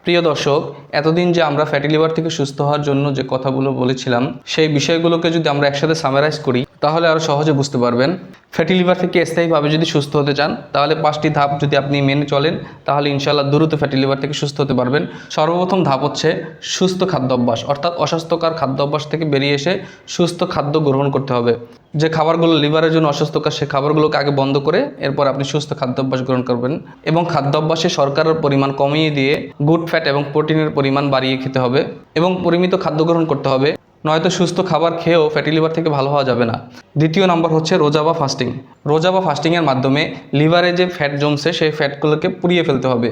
প্রিয় দর্শক, এতদিন যে আমরা ফ্যাটি লিভার থেকে সুস্থ হওয়ার জন্য যে কথাগুলো বলেছিলাম, সেই বিষয়গুলোকে যদি আমরা একসাথে সামারাইজ করি তাহলে আরও সহজে বুঝতে পারবেন। ফ্যাটি লিভার থেকে স্থায়ীভাবে যদি সুস্থ হতে চান তাহলে 5টি ধাপ যদি আপনি মেনে চলেন তাহলে ইনশাআল্লাহ দ্রুত ফ্যাটি লিভার থেকে সুস্থ হতে পারবেন। সর্বপ্রথম ধাপ হচ্ছে সুস্থ খাদ্যাভ্যাস, অর্থাৎ অস্বাস্থ্যকর খাদ্যাভ্যাস থেকে বেরিয়ে এসে সুস্থ খাদ্য গ্রহণ করতে হবে। যে খাবারগুলো লিভারের জন্য অস্বাস্থ্যকর সে খাবারগুলোকে আগে বন্ধ করে এরপর আপনি সুস্থ খাদ্যাভ্যাস গ্রহণ করবেন এবং খাদ্যাভ্যাসে শর্করার পরিমাণ কমিয়ে দিয়ে গুড ফ্যাট এবং প্রোটিনের পরিমাণ বাড়িয়ে খেতে হবে এবং পরিমিত খাদ্য গ্রহণ করতে হবে, নয়তো সুস্থ খাবার খেয়েও ফ্যাটি লিভার থেকে ভালো হওয়া যাবে না। দ্বিতীয় নম্বর হচ্ছে রোজা বা ফাস্টিং। রোজা বা ফাস্টিংয়ের মাধ্যমে লিভারে যে ফ্যাট জমছে সেই ফ্যাটগুলোকে পুড়িয়ে ফেলতে হবে।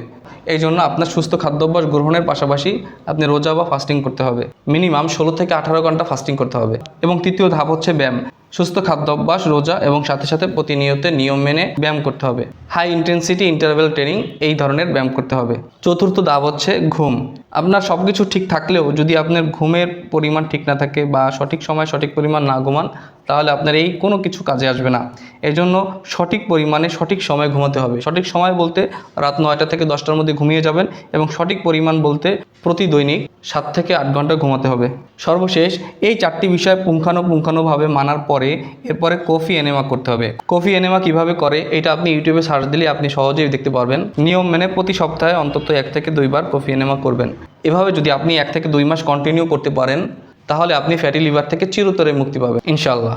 এই জন্য আপনার সুস্থ খাদ্যাভ্যাস গ্রহণের পাশাপাশি আপনি রোজা বা ফাস্টিং করতে হবে। মিনিমাম 16 থেকে 18 ঘন্টা ফাস্টিং করতে হবে। এবং তৃতীয় ধাপ হচ্ছে ব্যায়াম। সুস্থ খাদ্যাভ্যাস, রোজা এবং সাথে সাথে প্রতিনিয়ত নিয়ম মেনে ব্যায়াম করতে হবে। হাই ইন্টেন্সিটি ইন্টারভ্যাল ট্রেনিং এই ধরনের ব্যায়াম করতে হবে। চতুর্থ ধাপ হচ্ছে ঘুম। আপনার সব কিছু ঠিক থাকলেও যদি আপনার ঘুমের পরিমাণ ঠিক না থাকে বা সঠিক সময় সঠিক পরিমাণ না ঘুমান তাহলে আপনার এই কোনো কিছু কাজে আসবে না। এই জন্য সঠিক পরিমাণে সঠিক সময় ঘুমাতে হবে। সঠিক সময় বলতে রাত 9টা থেকে 10টার মধ্যে ঘুমিয়ে যাবেন এবং সঠিক পরিমাণ বলতে প্রতি দৈনিক 7 থেকে 8 ঘন্টা ঘুমাতে হবে। সর্বশেষ এই 4টি বিষয় পুঙ্খানুপুঙ্খানুভাবে মানার পরে এরপরে কফি এনেমা করতে হবে। কফি এনেমা কিভাবে করে এটা আপনি ইউটিউবে সার্চ দিলে আপনি সহজেই দেখতে পারবেন। নিয়ম মেনে প্রতি সপ্তাহে অন্তত 1 থেকে 2 বার কফি এনেমা করবেন। এভাবে যদি আপনি 1 থেকে 2 মাস কন্টিনিউ করতে পারেন তাহলে আপনি ফ্যাটি লিভার থেকে চিরতরে মুক্তি পাবেন ইনশাআল্লাহ।